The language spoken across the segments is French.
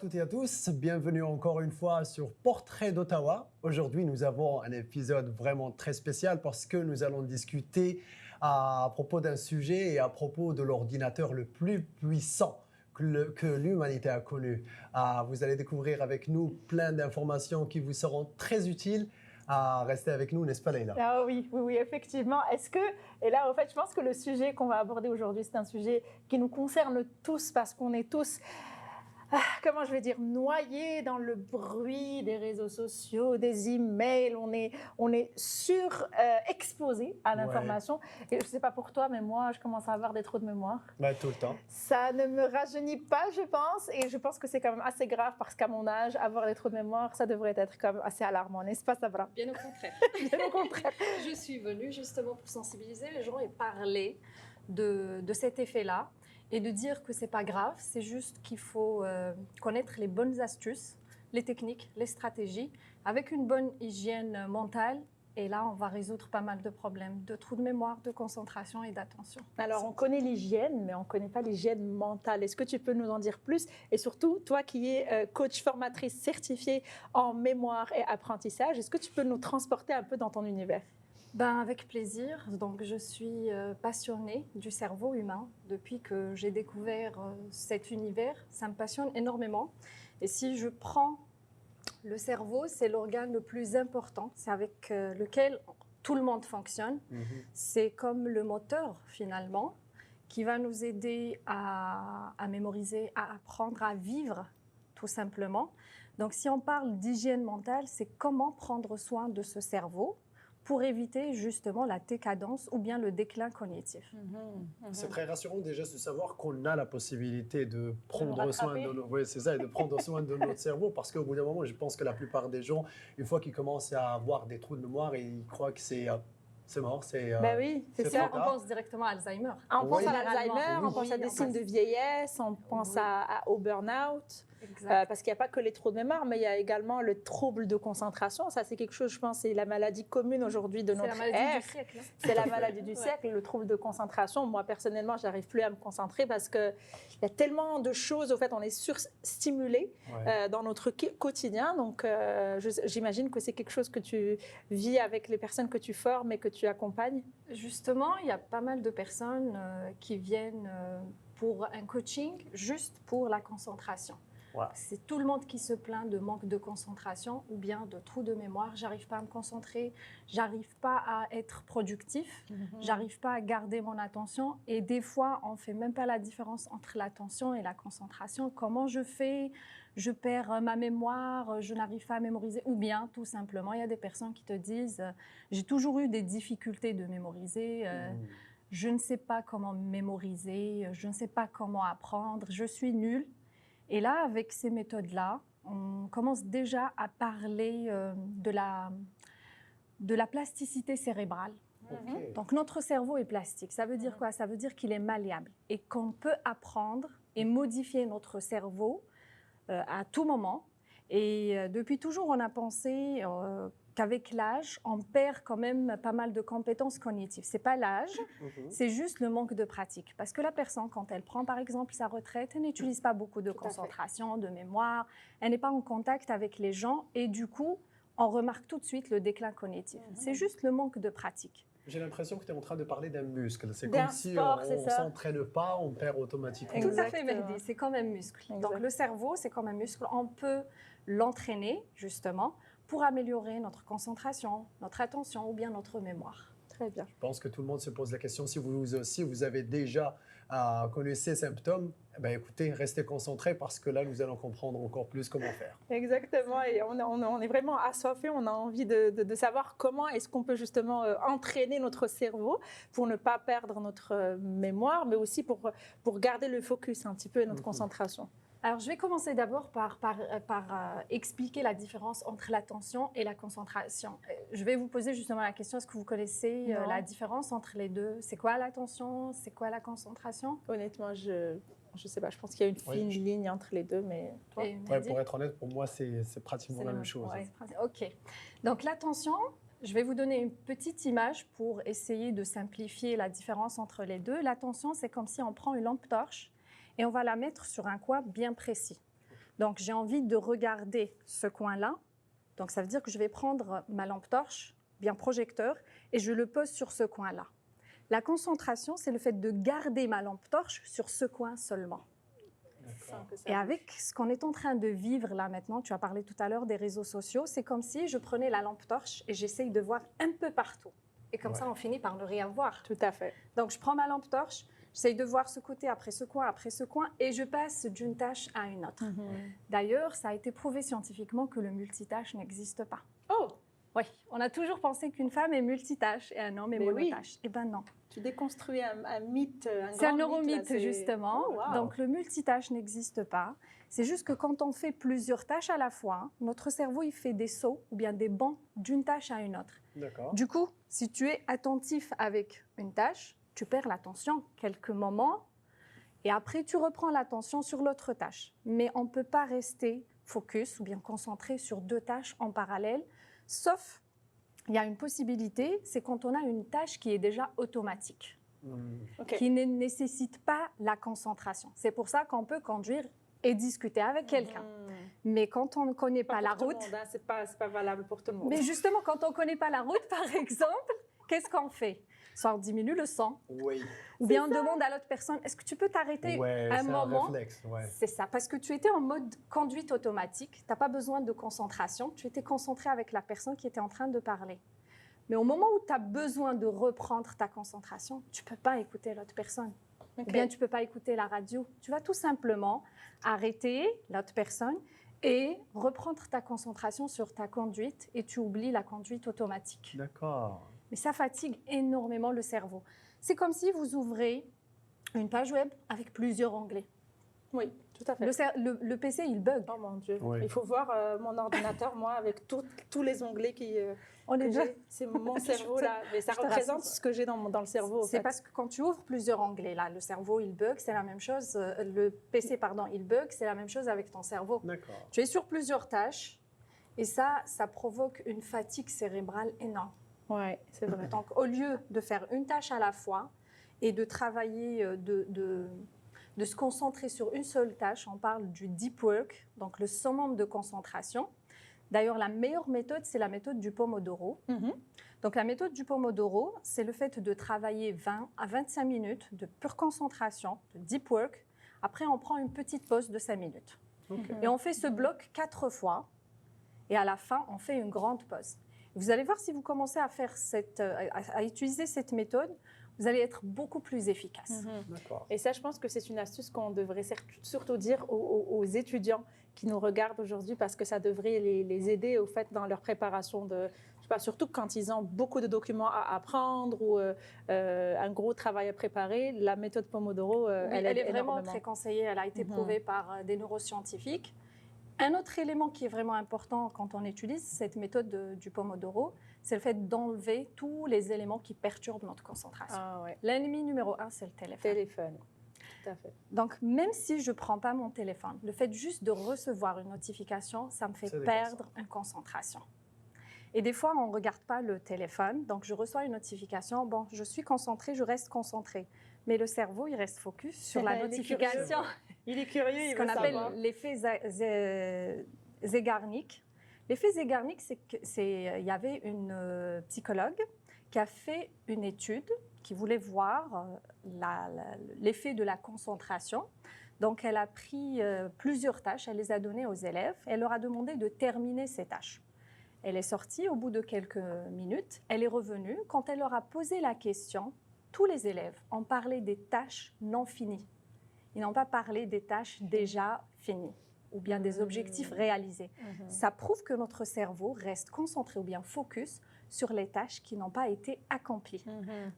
toutes et à tous, bienvenue encore une fois sur Portrait d'Ottawa. Aujourd'hui, nous avons un épisode vraiment très spécial parce que nous allons discuter à propos d'un sujet et à propos de l'ordinateur le plus puissant que l'humanité a connu. Vous allez découvrir avec nous plein d'informations qui vous seront très utiles. Restez avec nous, n'est-ce pas Leïla? Ah oui, effectivement. Et là, en fait, je pense que le sujet qu'on va aborder aujourd'hui, c'est un sujet qui nous concerne tous parce qu'on est tous, comment je vais dire, noyés dans le bruit des réseaux sociaux, des emails. On est surexposé à l'information. Et je ne sais pas pour toi, mais moi, je commence à avoir des trous de mémoire. Tout le temps. Ça ne me rajeunit pas, je pense. Et je pense que c'est quand même assez grave parce qu'à mon âge, avoir des trous de mémoire, ça devrait être quand même assez alarmant, n'est-ce pas, Sabra? Bien au contraire. Bien au contraire. Je suis venue justement pour sensibiliser les gens et parler de cet effet-là et de dire que c'est pas grave, c'est juste qu'il faut connaître les bonnes astuces, les techniques, les stratégies, avec une bonne hygiène mentale. Et là, on va résoudre pas mal de problèmes, de trous de mémoire, de concentration et d'attention. Alors, on connaît l'hygiène, mais on ne connaît pas l'hygiène mentale. Est-ce que tu peux nous en dire plus? Et surtout, toi qui es coach formatrice certifiée en mémoire et apprentissage, est-ce que tu peux nous transporter un peu dans ton univers? Avec plaisir. Donc, je suis passionnée du cerveau humain depuis que j'ai découvert cet univers. Ça me passionne énormément. Et si je prends le cerveau, c'est l'organe le plus important. C'est avec lequel tout le monde fonctionne. C'est comme le moteur, finalement, qui va nous aider à mémoriser, à apprendre, à vivre, tout simplement. Donc, si on parle d'hygiène mentale, c'est comment prendre soin de ce cerveau pour éviter justement la décadence ou bien le déclin cognitif. C'est très rassurant déjà de savoir qu'on a la possibilité de prendre soin de prendre soin de notre cerveau, parce qu'au bout d'un moment, je pense que la plupart des gens, une fois qu'ils commencent à avoir des trous de mémoire, ils croient que c'est mort, oui, c'est ça. On pense directement à Alzheimer. On pense à l'Alzheimer, on pense à des signes de vieillesse, on pense au burn-out. Parce qu'il n'y a pas que les trous de mémoire, mais il y a également le trouble de concentration. Ça, c'est quelque chose, je pense, c'est la maladie commune aujourd'hui de notre ère. C'est la maladie du siècle, le trouble de concentration. Moi, personnellement, je n'arrive plus à me concentrer parce qu'il y a tellement de choses. Au fait, on est surstimulé dans notre quotidien. Donc, j'imagine que c'est quelque chose que tu vis avec les personnes que tu formes et que tu accompagnes. Justement, il y a pas mal de personnes qui viennent pour un coaching juste pour la concentration. C'est tout le monde qui se plaint de manque de concentration ou bien de trous de mémoire. J'arrive pas à me concentrer, j'arrive pas à être productif, j'arrive pas à garder mon attention. Et des fois, on fait même pas la différence entre l'attention et la concentration. Comment je fais? Je perds ma mémoire, je n'arrive pas à mémoriser. Ou bien, tout simplement, il y a des personnes qui te disent j'ai toujours eu des difficultés de mémoriser. Je ne sais pas comment mémoriser, je ne sais pas comment apprendre, je suis nulle. Et là, avec ces méthodes-là, on commence déjà à parler de la plasticité cérébrale. Donc, notre cerveau est plastique. Ça veut dire quoi? Ça veut dire qu'il est malléable et qu'on peut apprendre et modifier notre cerveau à tout moment. Et depuis toujours, on a pensé qu'avec l'âge, on perd quand même pas mal de compétences cognitives. Ce n'est pas l'âge, c'est juste le manque de pratique. Parce que la personne, quand elle prend par exemple sa retraite, elle n'utilise pas beaucoup de concentration, de mémoire, elle n'est pas en contact avec les gens et du coup, on remarque tout de suite le déclin cognitif. C'est juste le manque de pratique. J'ai l'impression que tu es en train de parler d'un muscle. C'est comme si on ne s'entraîne pas, on perd automatiquement. Tout à fait, Mehdi. C'est comme un muscle. Donc, le cerveau, c'est comme un muscle. On peut l'entraîner, justement, pour améliorer notre concentration, notre attention ou bien notre mémoire. Très bien. Je pense que tout le monde se pose la question. Si vous avez déjà connu ces symptômes, écoutez, restez concentrés parce que là, nous allons comprendre encore plus comment faire. Exactement. Et on est vraiment assoiffé. On a envie de savoir comment est-ce qu'on peut justement entraîner notre cerveau pour ne pas perdre notre mémoire, mais aussi pour garder le focus un petit peu et notre concentration. Alors, je vais commencer d'abord par expliquer la différence entre l'attention et la concentration. Je vais vous poser justement la question, est-ce que vous connaissez la différence entre les deux? C'est quoi l'attention? C'est quoi la concentration? Honnêtement, je ne sais pas. Je pense qu'il y a une fine ligne entre les deux, mais toi? Pour être honnête, pour moi, c'est pratiquement la même chose. OK. Donc, l'attention, je vais vous donner une petite image pour essayer de simplifier la différence entre les deux. L'attention, c'est comme si on prend une lampe torche et on va la mettre sur un coin bien précis. Donc, j'ai envie de regarder ce coin-là. Donc, ça veut dire que je vais prendre ma lampe torche, bien projecteur, et je le pose sur ce coin-là. La concentration, c'est le fait de garder ma lampe torche sur ce coin seulement. Et avec ce qu'on est en train de vivre là maintenant, tu as parlé tout à l'heure des réseaux sociaux, c'est comme si je prenais la lampe torche et j'essaye de voir un peu partout. Et comme ça, on finit par ne rien voir. Tout à fait. Donc, je prends ma lampe torche, j'essaye de voir ce côté après ce coin, et je passe d'une tâche à une autre. D'ailleurs, ça a été prouvé scientifiquement que le multitâche n'existe pas. Oh! Oui, on a toujours pensé qu'une femme est multitâche et un homme est monotâche. Eh bien non. Tu déconstruis un mythe, c'est un neuromythe, justement. Oh, wow. Donc, le multitâche n'existe pas. C'est juste que quand on fait plusieurs tâches à la fois, notre cerveau, il fait des sauts ou bien des bonds d'une tâche à une autre. Du coup, si tu es attentif avec une tâche, tu perds l'attention quelques moments et après, tu reprends l'attention sur l'autre tâche. Mais on ne peut pas rester focus ou bien concentré sur deux tâches en parallèle, sauf il y a une possibilité, c'est quand on a une tâche qui est déjà automatique, qui ne nécessite pas la concentration. C'est pour ça qu'on peut conduire et discuter avec quelqu'un. Mais quand on ne connaît pas la route... Hein, c'est pas valable pour tout le monde. Mais justement, quand on ne connaît pas la route, par exemple, qu'est-ce qu'on fait? Soit on diminue le son, ou bien on demande à l'autre personne, est-ce que tu peux t'arrêter un moment? C'est ça, parce que tu étais en mode conduite automatique, tu n'as pas besoin de concentration, tu étais concentré avec la personne qui était en train de parler. Mais au moment où tu as besoin de reprendre ta concentration, tu ne peux pas écouter l'autre personne. Ou bien tu ne peux pas écouter la radio. Tu vas tout simplement arrêter l'autre personne et reprendre ta concentration sur ta conduite et tu oublies la conduite automatique. D'accord. Mais ça fatigue énormément le cerveau. C'est comme si vous ouvrez une page web avec plusieurs onglets. Oui, tout à fait. Le PC, il bug. Oh mon Dieu. Il faut voir mon ordinateur, moi, avec tous les onglets que j'ai. C'est mon cerveau, là. Mais ça représente ce que j'ai dans le cerveau. C'est parce que quand tu ouvres plusieurs onglets, là, le cerveau, il bug, c'est la même chose. Le PC, pardon, il bug, c'est la même chose avec ton cerveau. D'accord. Tu es sur plusieurs tâches et ça provoque une fatigue cérébrale énorme. Oui, c'est vrai. Donc, au lieu de faire une tâche à la fois et de travailler, de se concentrer sur une seule tâche, on parle du deep work, donc le summum de concentration. D'ailleurs, la meilleure méthode, c'est la méthode du Pomodoro. Donc, la méthode du Pomodoro, c'est le fait de travailler 20 à 25 minutes de pure concentration, de deep work. Après, on prend une petite pause de 5 minutes. Et on fait ce bloc 4 fois. Et à la fin, on fait une grande pause. Vous allez voir, si vous commencez à faire à utiliser cette méthode, vous allez être beaucoup plus efficace. Et ça, je pense que c'est une astuce qu'on devrait surtout dire aux étudiants qui nous regardent aujourd'hui, parce que ça devrait les aider au fait dans leur préparation je sais pas, surtout quand ils ont beaucoup de documents à apprendre ou un gros travail à préparer. La méthode Pomodoro, elle est vraiment très conseillée. Elle a été prouvée par des neuroscientifiques. Un autre élément qui est vraiment important quand on utilise cette méthode du Pomodoro, c'est le fait d'enlever tous les éléments qui perturbent notre concentration. L'ennemi numéro 1, c'est le téléphone. Tout à fait. Donc, même si je ne prends pas mon téléphone, le fait juste de recevoir une notification, ça me fait perdre une concentration. Et des fois, on ne regarde pas le téléphone, donc je reçois une notification. Bon, je suis concentrée, je reste concentrée. Mais le cerveau, il reste focus sur la notification. Il est curieux, il veut savoir. Ce qu'on appelle l'effet Zeigarnik. L'effet Zeigarnik, il y avait une psychologue qui a fait une étude qui voulait voir l'effet de la concentration. Donc, elle a pris plusieurs tâches, elle les a données aux élèves, elle leur a demandé de terminer ces tâches. Elle est sortie au bout de quelques minutes, elle est revenue. Quand elle leur a posé la question, tous les élèves ont parlé des tâches non finies. Ils n'ont pas parlé des tâches déjà finies ou bien des objectifs réalisés. Ça prouve que notre cerveau reste concentré ou bien focus sur les tâches qui n'ont pas été accomplies.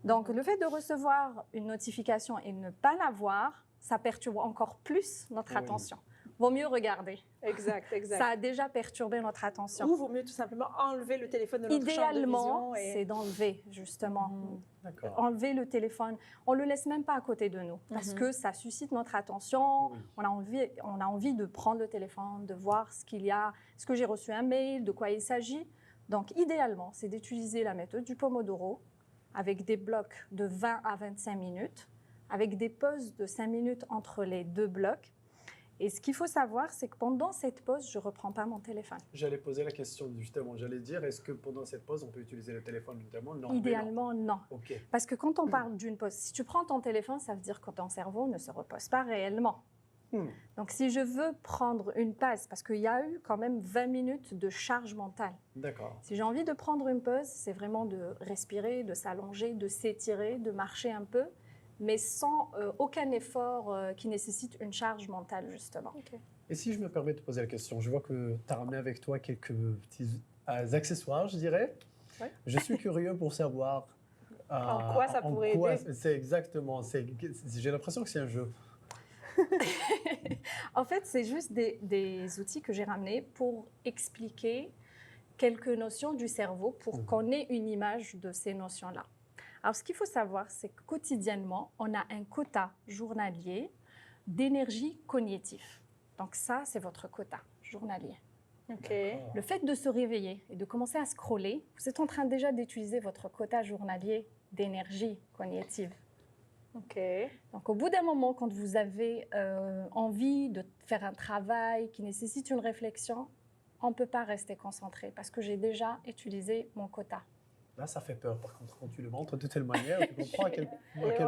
Donc, le fait de recevoir une notification et ne pas la voir, ça perturbe encore plus notre attention. Vaut mieux regarder. Exact. Ça a déjà perturbé notre attention. Ou vaut mieux tout simplement enlever le téléphone de notre champ de vision. Idéalement, c'est d'enlever, justement. Enlever le téléphone. On ne le laisse même pas à côté de nous parce que ça suscite notre attention. On a envie de prendre le téléphone, de voir ce qu'il y a. Est-ce que j'ai reçu un mail? De quoi il s'agit? Donc, idéalement, c'est d'utiliser la méthode du Pomodoro avec des blocs de 20 à 25 minutes, avec des pauses de 5 minutes entre les deux blocs. Et ce qu'il faut savoir, c'est que pendant cette pause, je ne reprends pas mon téléphone. J'allais poser la question justement, j'allais dire, est-ce que pendant cette pause, on peut utiliser le téléphone notamment? Non. Idéalement, non. Okay. Parce que quand on parle d'une pause, si tu prends ton téléphone, ça veut dire que ton cerveau ne se repose pas réellement. Donc, si je veux prendre une pause, parce qu'il y a eu quand même 20 minutes de charge mentale. D'accord. Si j'ai envie de prendre une pause, c'est vraiment de respirer, de s'allonger, de s'étirer, de marcher un peu, mais sans aucun effort qui nécessite une charge mentale, justement. Okay. Et si je me permets de poser la question, je vois que tu as ramené avec toi quelques petits accessoires, je dirais. Oui. Je suis curieux pour savoir... en quoi ça pourrait aider. C'est exactement, j'ai l'impression que c'est un jeu. En fait, c'est juste des outils que j'ai ramenés pour expliquer quelques notions du cerveau pour qu'on ait une image de ces notions-là. Alors, ce qu'il faut savoir, c'est que quotidiennement, on a un quota journalier d'énergie cognitive. Donc ça, c'est votre quota journalier. Okay. Le fait de se réveiller et de commencer à scroller, vous êtes en train déjà d'utiliser votre quota journalier d'énergie cognitive. Okay. Donc, au bout d'un moment, quand vous avez envie de faire un travail qui nécessite une réflexion, on ne peut pas rester concentré parce que j'ai déjà utilisé mon quota. Là, ça fait peur, par contre, quand tu le montres de telle manière, tu comprends à quel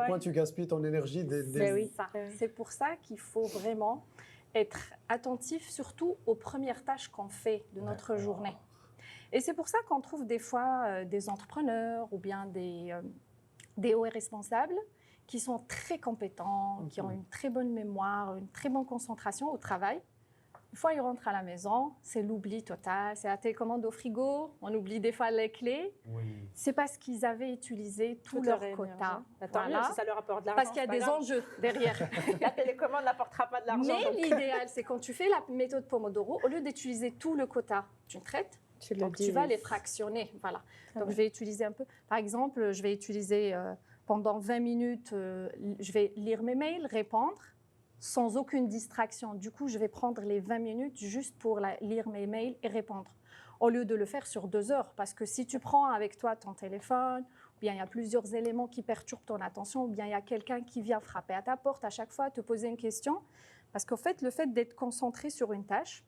point tu gaspilles ton énergie. Oui, ça. C'est pour ça qu'il faut vraiment être attentif, surtout aux premières tâches qu'on fait de notre journée. Et c'est pour ça qu'on trouve des fois des entrepreneurs ou bien des hauts responsables qui sont très compétents, qui ont une très bonne mémoire, une très bonne concentration au travail. Une fois ils rentrent à la maison, c'est l'oubli total, c'est la télécommande au frigo, on oublie des fois les clés. Oui. C'est parce qu'ils avaient utilisé tout leur quota. Voilà. Si ça leur apporte de l'argent. Parce qu'il y a des enjeux derrière. La télécommande n'apportera pas de l'argent. Mais l'idéal, c'est quand tu fais la méthode Pomodoro, au lieu d'utiliser tout le quota d'une traite, tu vas les fractionner. Voilà. Donc je vais utiliser un peu. Par exemple, je vais utiliser pendant 20 minutes, je vais lire mes mails, répondre, sans aucune distraction. Du coup, je vais prendre les 20 minutes juste pour lire mes mails et répondre, au lieu de le faire sur 2 heures. Parce que si tu prends avec toi ton téléphone, ou bien il y a plusieurs éléments qui perturbent ton attention, ou bien il y a quelqu'un qui vient frapper à ta porte à chaque fois, te poser une question. Parce qu'en fait, le fait d'être concentré sur une tâche,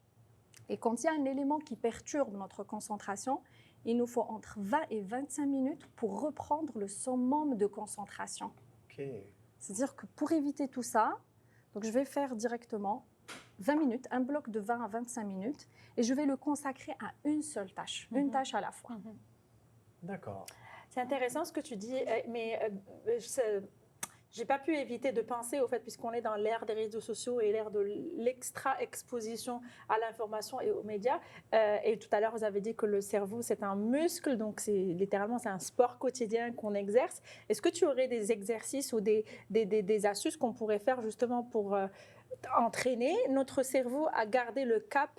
et quand il y a un élément qui perturbe notre concentration, il nous faut entre 20 et 25 minutes pour reprendre le summum de concentration. Okay. C'est-à-dire que pour éviter tout ça, donc je vais faire directement 20 minutes, un bloc de 20 à 25 minutes, et je vais le consacrer à une seule tâche, une tâche à la fois. D'accord. C'est intéressant ce que tu dis, mais j'ai pas pu éviter de penser au fait, puisqu'on est dans l'ère des réseaux sociaux et l'ère de l'extra-exposition à l'information et aux médias. Et tout à l'heure, vous avez dit que le cerveau, c'est un muscle, donc littéralement, c'est un sport quotidien qu'on exerce. Est-ce que tu aurais des exercices ou des astuces qu'on pourrait faire justement pour entraîner notre cerveau à garder le cap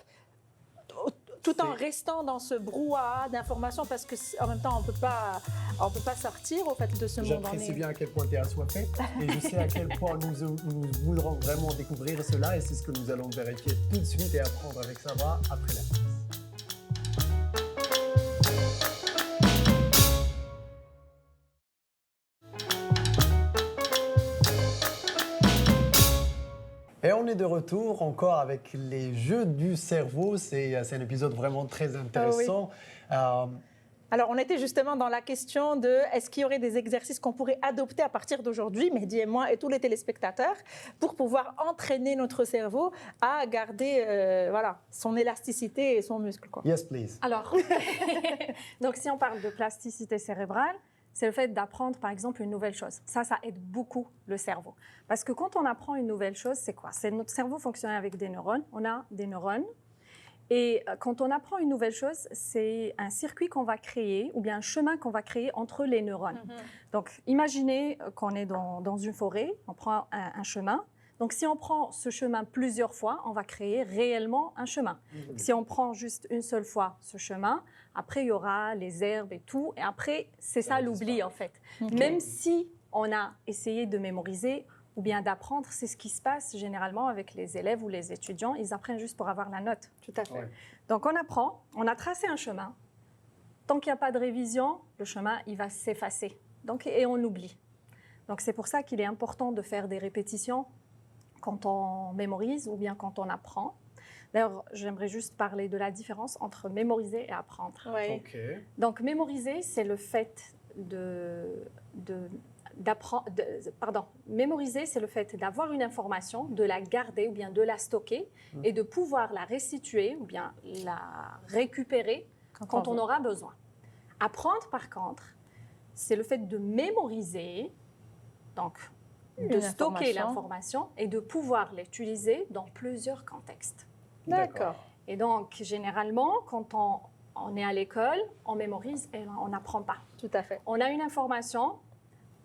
tout en restant dans ce brouhaha d'informations, parce qu'en même temps, on peut pas sortir au fait de ce monde. J'apprécie bien à quel point tu es assoiffé et je sais à quel point nous voudrons vraiment découvrir cela, et c'est ce que nous allons vérifier tout de suite et apprendre avec Sarah après la pause. Et on est de retour encore avec les jeux du cerveau. C'est un épisode vraiment très intéressant. Oui. Alors, on était justement dans la question de est-ce qu'il y aurait des exercices qu'on pourrait adopter à partir d'aujourd'hui, Mehdi et moi et tous les téléspectateurs, pour pouvoir entraîner notre cerveau à garder son élasticité et son muscle, quoi. Yes, please. Alors, donc si on parle de plasticité cérébrale, c'est le fait d'apprendre, par exemple, une nouvelle chose. Ça aide beaucoup le cerveau. Parce que quand on apprend une nouvelle chose, c'est quoi? C'est notre cerveau fonctionne avec des neurones. On a des neurones. Et quand on apprend une nouvelle chose, c'est un circuit qu'on va créer, ou bien un chemin qu'on va créer entre les neurones. Donc, imaginez qu'on est dans une forêt, on prend un chemin. Donc, si on prend ce chemin plusieurs fois, on va créer réellement un chemin. Si on prend juste une seule fois ce chemin, après, il y aura les herbes et tout. Et après, c'est ça l'oubli, en fait. Même si on a essayé de mémoriser ou bien d'apprendre, c'est ce qui se passe généralement avec les élèves ou les étudiants. Ils apprennent juste pour avoir la note. Tout à fait. Ouais. Donc, on apprend, on a tracé un chemin. Tant qu'il n'y a pas de révision, le chemin, il va s'effacer. Et on oublie. Donc, c'est pour ça qu'il est important de faire des répétitions quand on mémorise ou bien quand on apprend. D'ailleurs, j'aimerais juste parler de la différence entre mémoriser et apprendre. Oui. OK. Donc, mémoriser, c'est le fait mémoriser, c'est le fait d'avoir une information, de la garder ou bien de la stocker et de pouvoir la restituer ou bien la récupérer quand on aura besoin. Apprendre, par contre, c'est le fait de mémoriser, donc de stocker l'information et de pouvoir l'utiliser dans plusieurs contextes. D'accord. Et donc, généralement, quand on est à l'école, on mémorise et on n'apprend pas. Tout à fait. On a une information,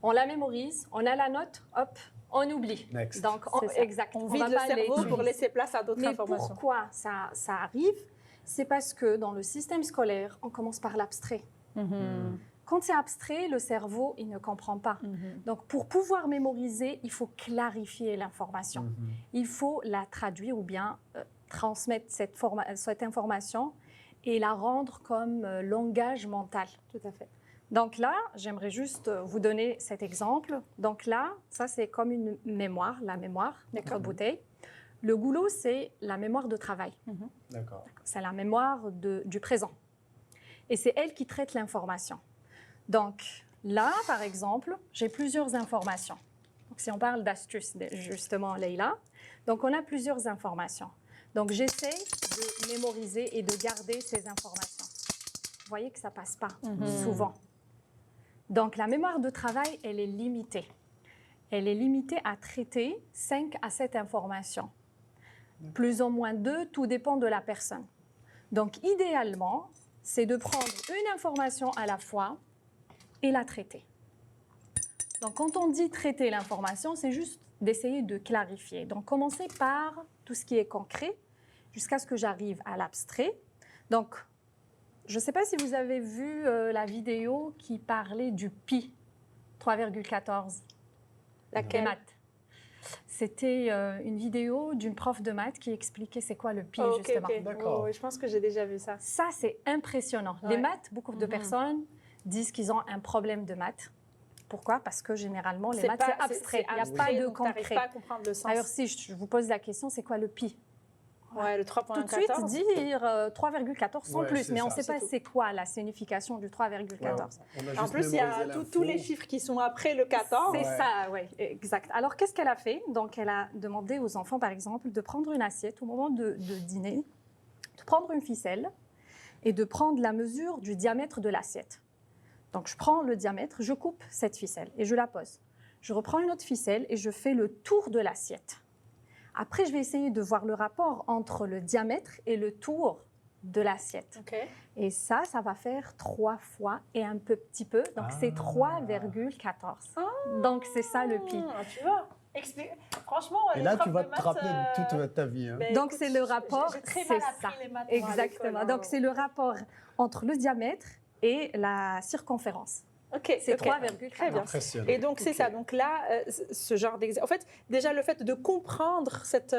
on la mémorise, on a la note, hop, on oublie. Next. Donc, exact. On vide le cerveau pour laisser place à d'autres informations. Mais pourquoi ça arrive? C'est parce que dans le système scolaire, on commence par l'abstrait. Quand c'est abstrait, le cerveau, il ne comprend pas. Donc, pour pouvoir mémoriser, il faut clarifier l'information. Il faut la traduire ou bien transmettre cette information et la rendre comme langage mental. Tout à fait. Donc là, j'aimerais juste vous donner cet exemple. Donc là, ça c'est comme une mémoire, la mémoire, notre bouteille. Le goulot, c'est la mémoire de travail. D'accord. C'est la mémoire du présent. Et c'est elle qui traite l'information. Donc là, par exemple, j'ai plusieurs informations. Donc si on parle d'astuces, justement, Leïla, donc on a plusieurs informations. Donc j'essaie de mémoriser et de garder ces informations. Vous voyez que ça ne passe pas souvent. Donc la mémoire de travail, elle est limitée. Elle est limitée à traiter 5 à 7 informations. Plus ou moins 2, tout dépend de la personne. Donc idéalement, c'est de prendre une information à la fois et la traiter. Donc quand on dit traiter l'information, c'est juste d'essayer de clarifier. Donc commencer par tout ce qui est concret jusqu'à ce que j'arrive à l'abstrait. Donc je ne sais pas si vous avez vu la vidéo qui parlait du pi, 3,14. Laquelle? Des maths. C'était une vidéo d'une prof de maths qui expliquait c'est quoi le pi, justement. D'accord. Oui, je pense que j'ai déjà vu ça. Ça, c'est impressionnant. Ouais. Les maths, beaucoup de personnes disent qu'ils ont un problème de maths. Pourquoi? Parce que généralement, les maths, c'est abstrait. Il n'y a pas de concret. Pas à comprendre le sens. Alors, si je vous pose la question, c'est quoi le pi? Ouais, le 3,14. Tout de suite, dire 3,14 sans plus, mais on ne sait pas tout. c'est quoi la signification du 3,14. En plus, il y a tous les chiffres qui sont après le 14. C'est ça, oui, exact. Alors, qu'est-ce qu'elle a fait? Donc, elle a demandé aux enfants, par exemple, de prendre une assiette au moment de dîner, de prendre une ficelle et de prendre la mesure du diamètre de l'assiette. Donc, je prends le diamètre, je coupe cette ficelle et je la pose. Je reprends une autre ficelle et je fais le tour de l'assiette. Après, je vais essayer de voir le rapport entre le diamètre et le tour de l'assiette. Okay. Et ça va faire 3 fois et un petit peu. Donc, c'est 3,14. Donc, c'est ça le pi. Tu vois, franchement, et là, tu vas te rappeler de toute ta vie. Hein. Donc, c'est le rapport. J'ai très mal appris les maths. Exactement. Donc, c'est le rapport entre le diamètre et la circonférence. Ok, c'est 3,14. Très bien. Et donc, c'est ça. Donc là, ce genre d'exercice. En fait, déjà, le fait de comprendre cette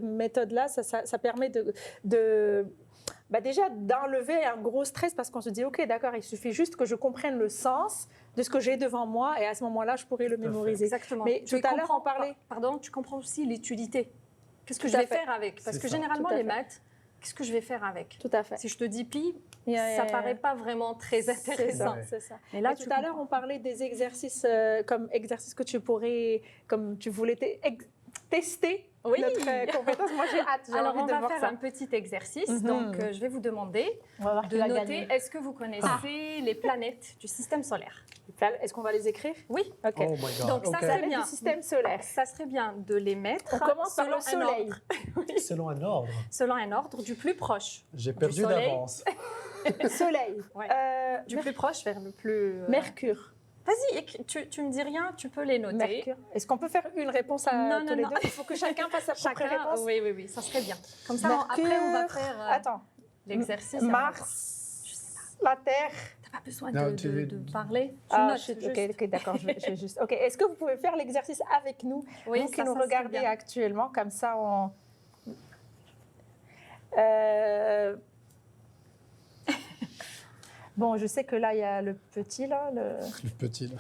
méthode-là, ça permet déjà d'enlever un gros stress parce qu'on se dit, OK, d'accord, il suffit juste que je comprenne le sens de ce que j'ai devant moi et à ce moment-là, je pourrais le mémoriser. Exactement. Mais tout à l'heure, on parlait... Pardon, tu comprends aussi l'utilité. Qu'est-ce que je vais faire avec? Parce que généralement, les maths, qu'est-ce que je vais faire avec? Tout à fait. Si je te dis pi, ça paraît pas vraiment très intéressant. C'est ça. Mais là, tout à l'heure, on parlait des exercices comme exercices que tu pourrais, comme tu voulais tester notre compétence. Moi, j'ai hâte. Alors, on va faire un petit exercice. Donc, je vais vous demander de noter. Est-ce que vous connaissez les planètes du système solaire? Est-ce qu'on va les écrire? Oui. Ok. Oh my God. Donc, ça serait bien. Du système solaire. Ça serait bien de les mettre. On commence par le soleil. Selon un ordre. Selon un ordre du plus proche. J'ai perdu d'avance. Soleil. Ouais. Du plus proche vers le plus... Mercure. Vas-y, tu me dis rien, tu peux les noter. Mercure. Est-ce qu'on peut faire une réponse à tous les deux? Il faut que chacun fasse sa propre réponse. Oui, ça serait bien. Comme ça, Mercure, après, on va faire l'exercice. Mars, la Terre. T'as pas besoin de parler. Ok, d'accord. Je vais juste. Ok. Est-ce que vous pouvez faire l'exercice avec nous, vous qui nous regardez actuellement, comme ça on. Bon, je sais que là, il y a le petit, là. Le petit, là.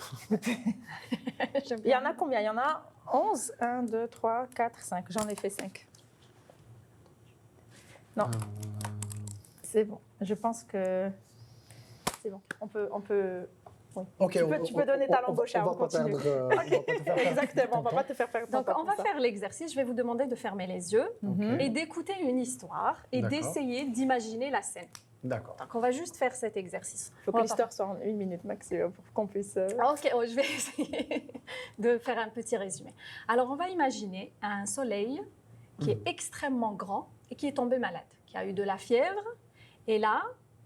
Il y en a combien? Il y en a 11. 1, 2, 3, 4, 5. J'en ai fait 5. Non. C'est bon. Je pense que c'est bon. On peut... Oui. Okay, tu peux donner ta langue au chat, on continue. Exactement, on ne va pas te faire perdre ton temps. Donc, on va faire l'exercice. Je vais vous demander de fermer les yeux et d'écouter une histoire et d'essayer d'imaginer la scène. D'accord. Donc, on va juste faire cet exercice. Il faut que l'histoire soit en 1 minute maximum pour qu'on puisse... Ok, je vais essayer de faire un petit résumé. Alors, on va imaginer un soleil qui est extrêmement grand et qui est tombé malade, qui a eu de la fièvre. Et là,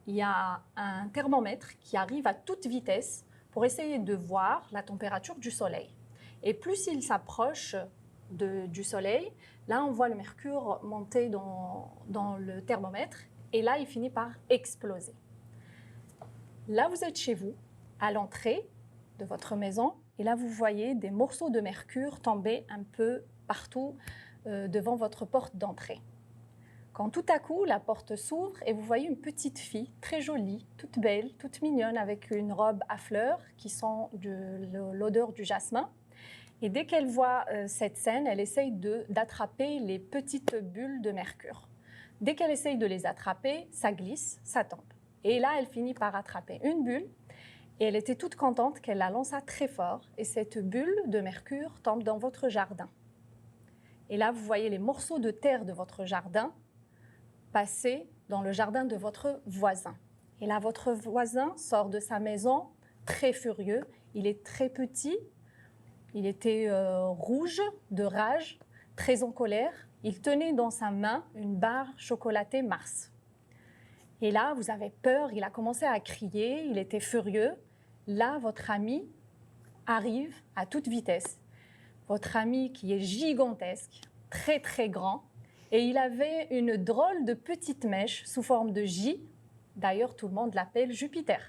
il y a un thermomètre qui arrive à toute vitesse pour essayer de voir la température du soleil. Et plus il s'approche du soleil, là, on voit le mercure monter dans le thermomètre. Et là, il finit par exploser. Là, vous êtes chez vous, à l'entrée de votre maison. Et là, vous voyez des morceaux de mercure tomber un peu partout devant votre porte d'entrée. Quand tout à coup, la porte s'ouvre et vous voyez une petite fille très jolie, toute belle, toute mignonne, avec une robe à fleurs qui sent l'odeur du jasmin. Et dès qu'elle voit cette scène, elle essaye d'attraper les petites bulles de mercure. Dès qu'elle essaye de les attraper, ça glisse, ça tombe. Et là, elle finit par attraper une bulle. Et elle était toute contente qu'elle la lança très fort. Et cette bulle de mercure tombe dans votre jardin. Et là, vous voyez les morceaux de terre de votre jardin passer dans le jardin de votre voisin. Et là, votre voisin sort de sa maison très furieux. Il est très petit, il était rouge de rage, très en colère. Il tenait dans sa main une barre chocolatée Mars. Et là, vous avez peur, il a commencé à crier, il était furieux. Là, votre ami arrive à toute vitesse. Votre ami qui est gigantesque, très très grand, et il avait une drôle de petite mèche sous forme de J. D'ailleurs, tout le monde l'appelle Jupiter.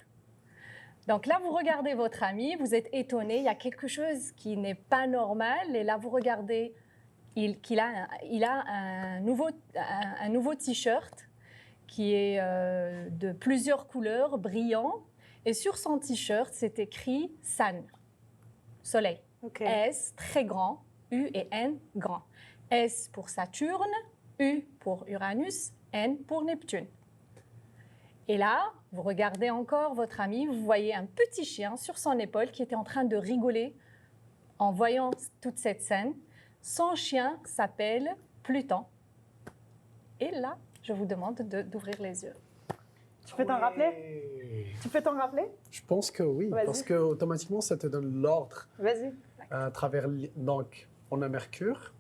Donc là, vous regardez votre ami, vous êtes étonné, il y a quelque chose qui n'est pas normal. Et là, vous regardez qu'il a un nouveau t-shirt qui est de plusieurs couleurs, brillant. Et sur son t-shirt, c'est écrit Sun, soleil. Okay. S, très grand, U et N, grand. S pour Saturne, U pour Uranus, N pour Neptune. Et là, vous regardez encore votre ami, vous voyez un petit chien sur son épaule qui était en train de rigoler en voyant toute cette scène. Son chien s'appelle Pluton. Et là, je vous demande d'ouvrir les yeux. Tu peux t'en rappeler? Tu peux t'en rappeler? Je pense que oui, parce que automatiquement, ça te donne l'ordre. Vas-y. À travers, donc, on a Mercure.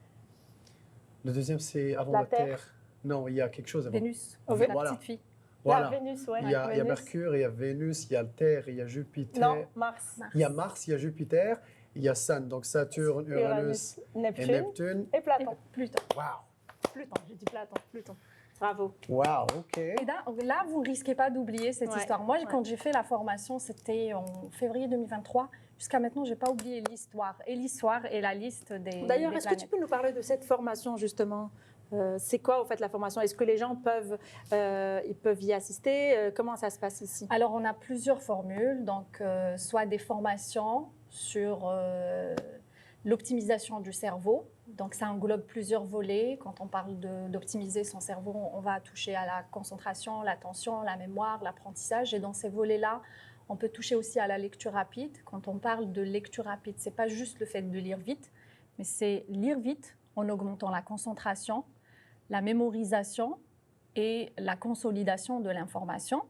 Le deuxième, c'est avant la Terre. Non, il y a quelque chose avant. Vénus, la petite fille. Voilà. Il y a Vénus, ouais. Il y a Mercure, il y a Vénus, il y a la Terre, il y a Jupiter. Non, Mars. Il y a Mars, il y a Jupiter, il y a Sun, donc Saturne, Uranus, Neptune, et Neptune. Et Platon. Pluton. Wow. Pluton, j'ai dit Platon, Pluton. Bravo. Wow, ok. Et là, vous ne risquez pas d'oublier cette histoire. Moi, quand j'ai fait la formation, c'était en février 2023. Jusqu'à maintenant, je n'ai pas oublié l'histoire. Et l'histoire et la liste des D'ailleurs, est-ce que tu peux nous parler de cette formation, justement? C'est quoi, au fait, la formation? Est-ce que les gens peuvent y assister? Comment ça se passe ici? Alors, on a plusieurs formules. Donc, soit des formations sur l'optimisation du cerveau. Donc, ça englobe plusieurs volets. Quand on parle d'optimiser son cerveau, on va toucher à la concentration, l'attention, la mémoire, l'apprentissage. Et dans ces volets-là, on peut toucher aussi à la lecture rapide. Quand on parle de lecture rapide, ce n'est pas juste le fait de lire vite, mais c'est lire vite en augmentant la concentration, la mémorisation et la consolidation de l'information.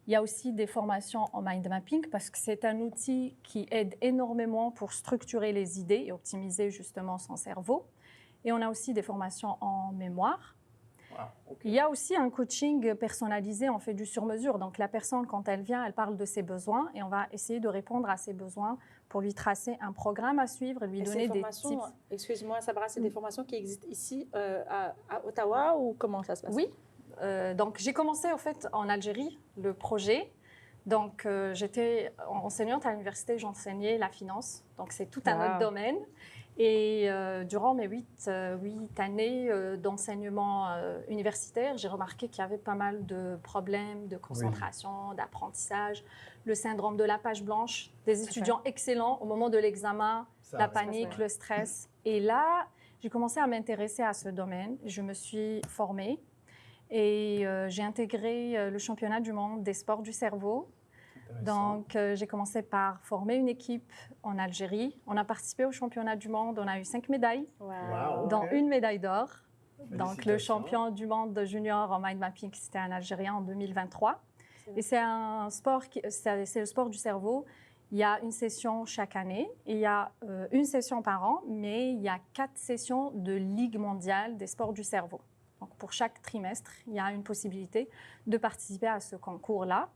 Il y a aussi des formations en mind mapping parce que c'est un outil qui aide énormément pour structurer les idées et optimiser justement son cerveau. Et on a aussi des formations en mémoire. Wow, okay. Il y a aussi un coaching personnalisé, on fait du sur-mesure. Donc la personne, quand elle vient, elle parle de ses besoins et on va essayer de répondre à ses besoins pour lui tracer un programme à suivre et lui donner des tips. Excuse-moi, Sabra, c'est des formations qui existent ici à Ottawa ou comment ça se passe? Oui. Donc, j'ai commencé en fait en Algérie, le projet. Donc, j'étais enseignante à l'université, j'enseignais la finance. Donc, c'est tout un autre domaine. Et durant mes 8 années d'enseignement universitaire, j'ai remarqué qu'il y avait pas mal de problèmes de concentration, d'apprentissage, le syndrome de la page blanche, des étudiants excellents au moment de l'examen, la panique, le stress. Et là, j'ai commencé à m'intéresser à ce domaine. Je me suis formée et j'ai intégré le championnat du monde des sports du cerveau. Donc, j'ai commencé par former une équipe en Algérie. On a participé au championnat du monde. On a eu 5 médailles, dont une médaille d'or. Donc, le champion du monde junior en mind mapping, c'était un Algérien en 2023. Et c'est un sport, c'est le sport du cerveau. Il y a une session chaque année. Il y a une session par an, mais il y a 4 sessions de Ligue mondiale des sports du cerveau. Donc, pour chaque trimestre, il y a une possibilité de participer à ce concours-là.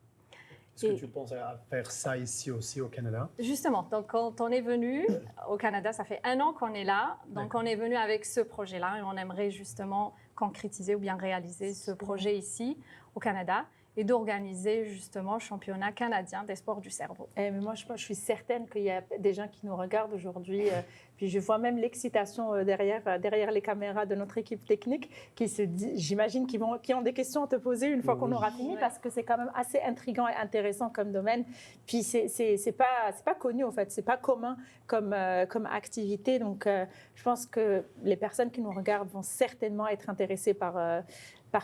Est-ce que tu penses à faire ça ici aussi au Canada? Justement, donc quand on est venu au Canada, ça fait 1 an qu'on est là, donc on est venu avec ce projet-là et on aimerait justement concrétiser ou bien réaliser ce projet ici au Canada et d'organiser justement le championnat canadien des sports du cerveau. Mais moi, je suis certaine qu'il y a des gens qui nous regardent aujourd'hui, puis je vois même l'excitation derrière les caméras de notre équipe technique, qui se dit, j'imagine, qui ont des questions à te poser une fois qu'on aura fini, parce que c'est quand même assez intriguant et intéressant comme domaine. Puis c'est pas connu en fait, c'est pas commun comme activité. Donc je pense que les personnes qui nous regardent vont certainement être intéressées par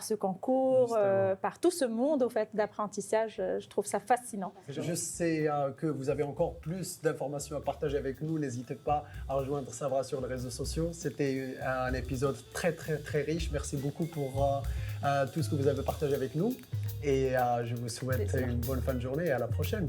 ce concours, par tout ce monde au fait, d'apprentissage. Je trouve ça fascinant. Je sais que vous avez encore plus d'informations à partager avec nous. N'hésitez pas à rejoindre Sabra sur les réseaux sociaux. C'était un épisode très, très, très riche. Merci beaucoup pour tout ce que vous avez partagé avec nous. Et je vous souhaite une bonne fin de journée et à la prochaine.